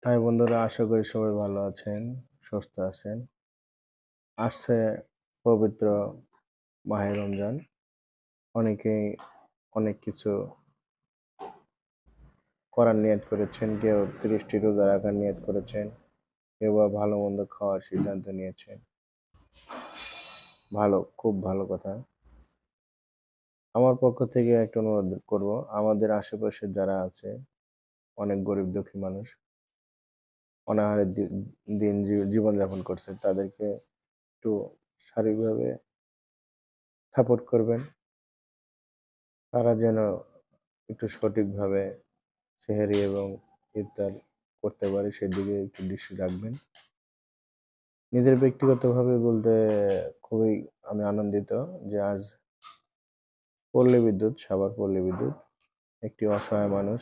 High বন্ধুরা, আশা করি সবাই ভালো আছেন, সুস্থ আছেন। আসছে পবিত্র মাহে রমজান। অনেকেই অনেক কিছু করার নিয়ত করেছেন, কেউ 30টি রোজা রাখার নিয়ত করেছেন, কেউ বা ভালো মন্দ খাওয়ার সিদ্ধান্ত নিয়েছেন। ভালো, খুব ভালো কথা। আমার পক্ষ থেকে একটা অনুরোধ করব, আমাদের আশেপাশে যারা আছে, অনেক গরিব দুঃখী মানুষ অনাহারে দিন জীবনযাপন করছে, তাদেরকে একটু শারীরিকভাবে সাপোর্ট করবেন। তারা যেন একটু সঠিকভাবে সেহরি এবং ইফতার করতে পারে, সেদিকে একটু দৃষ্টি রাখবেন। নিজের ব্যক্তিগতভাবে বলতে খুবই আমি আনন্দিত যে আজ সাভার পল্লী বিদ্যুৎ একটি অসহায় মানুষ,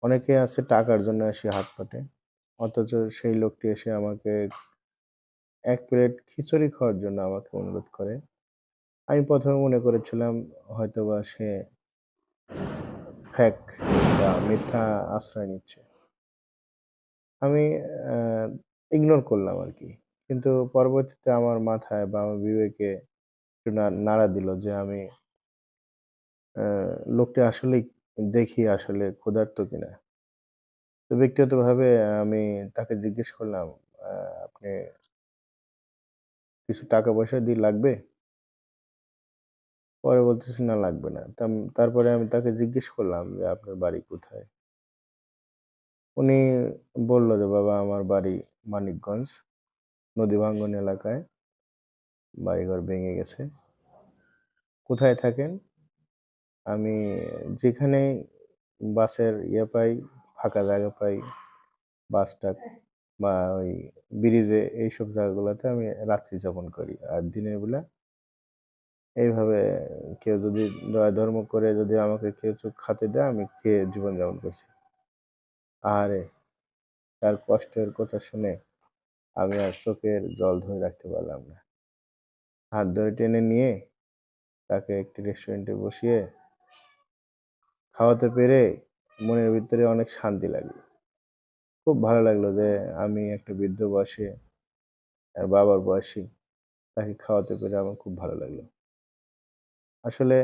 অনেকে আছে টাকার জন্য এসে হাত পাতে, অথচ সেই লোকটি এসে আমাকে এক প্লেট খিচুড়ি খাওয়ার জন্য আমাকে অনুরোধ করে। আমি প্রথমে মনে করেছিলাম হয়তোবা সে ফেক বা মিথ্যা আশ্রয় নিচ্ছে। আমি ইগনোর করলাম আরকি। কিন্তু পরবর্তীতে আমার মাথায় বা আমার বিবেকে একটু নাড়া দিল যে আমি আ লোকটা আসলেই দেখি আসলে ক্ষুধার্ত কিনা। তো ব্যক্তিগতভাবে আমি তাকে জিজ্ঞেস করলাম, আ "আপনি কিছু টাকা-পয়সা লাগবে?" পরে বলতেছে, "না লাগবে না।" তারপরে আমি তাকে জিজ্ঞেস করলাম যে, "আপনার বাড়ি কোথায়?" উনি বলল যে, "বাবা আমার বাড়ি মানিকগঞ্জ, নদীভাঙ্গন এলাকায়। বাড়িঘর ভেঙে গেছে।" "কোথায় থাকেন?" আমি যেখানে বাসের পাই, ফাঁকা জায়গা পাই, বাস স্ট্যান্ড বা ওই ব্রিজে এইসব জায়গাগুলোতে আমি রাত্রি যাপন করি। আর দিনের বেলা এইভাবে কেউ যদি দয়া ধর্ম করে যদি আমাকে কিছু খেতে দেয়, আমি খেয়ে জীবনযাপন করছি। আহারে! তার কষ্টের কথা শুনে আমি আর চোখের জল ধরে রাখতে পারলাম না। হাত ধরে টেনে নিয়ে তাকে একটি রেস্টুরেন্টে বসিয়ে খাওয়াতে পেরে মনের ভিতরে অনেক শান্তি লাগলো। খুব ভালো লাগলো যে আমি একটা বৃদ্ধ বয়সে তার বাবার বয়সী তাকে খাওয়াতে পেরে আমার খুব ভালো লাগলো। আসলে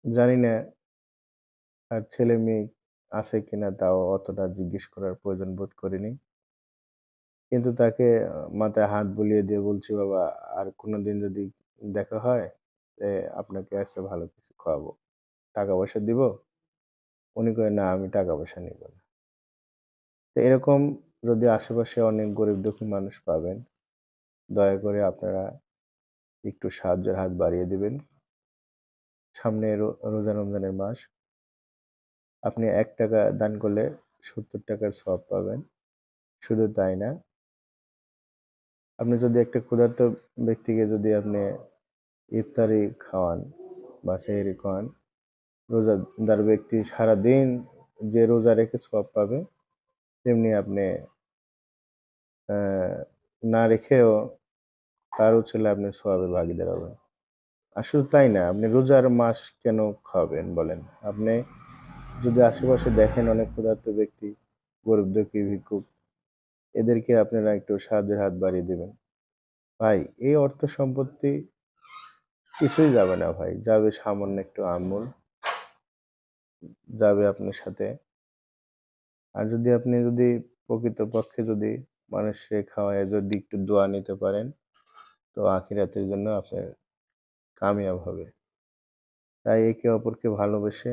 জানি না তার ছেলে-মেয়ে আছে কিনা তাও অতটা জিজ্ঞেস করার প্রয়োজন বোধ করিনি। কিন্তু তাকে মাথায় হাত বুলিয়ে দিয়ে বলছি, "বাবা আর কোনোদিন যদি দেখা হয় আপনাকে আজকে ভালো কিছু খাওয়াবো। টাকা-পয়সা দিব?" উনি কয়, "না আমি টাকা-পয়সা নিব না।" তো এরকম যদি আশেপাশে অনেক গরিব দুঃখী মানুষ পাবেন, দয়া করে আপনারা একটু সাহায্যের হাত বাড়িয়ে দিবেন। সামনে রোজা রমজানের মাস। আপনি ৳১ দান করলে ৳৭০ সওয়াব পাবেন। শুধু তাই না, আপনি যদি একটা ক্ষুধার্ত ব্যক্তিকে যদি আপনি ইফতারি খাওয়ান বা সেহরি খাওয়ান, রোজাদার ব্যক্তি সারাদিন যে রোজা রেখে সওয়াব পাবে, তেমনি আপনি অ্যা না রেখেও তার উছিলে আপনি সওয়াবের ভাগীদার হবেন। আর শুধু তাই না, আপনি রোজার মাস কেন খাওয়াবেন বলেন? আপনি যদি আশেপাশে দেখেন অনেক ক্ষুধার্ত ব্যক্তি, গরিব দুঃখী ভিক্ষুক, এদেরকে আপনারা একটু সাহায্যের হাত বাড়িয়ে দিবেন। ভাই, এই অর্থ সম্পত্তি কিছুই যাবে না ভাই। যাবে সামান্য একটু আমূল, যাবে আপনার সাথে। আর আপনি প্রকৃতপক্ষে যদি মানুষকে খাওয়ায় যদি একটু দোয়া নিতে পারেন, তো আখিরাতের জন্য আপনার কামিয়াব হবে। তাই একে অপরকে ভালোবেসে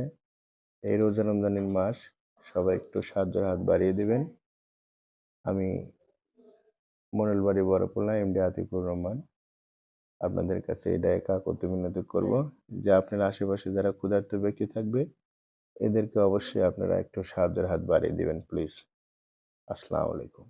এই রোজা রমজানের মাস সবাই একটু সাহায্যের হাত বাড়িয়ে দিবেন। আমি মডেলবাড়ি বড়পোলা এমডি আতিকুর রহমান আপনাদের কাছে এটাই কাকুতি মিনতি করব যে আপনার আশেপাশে যারা ক্ষুধার্ত ব্যক্তি থাকবে এদেরকে অবশ্যই আপনারা একটু সাহায্যের হাত বাড়িয়ে দিবেন প্লিজ। আসসালামু আলাইকুম।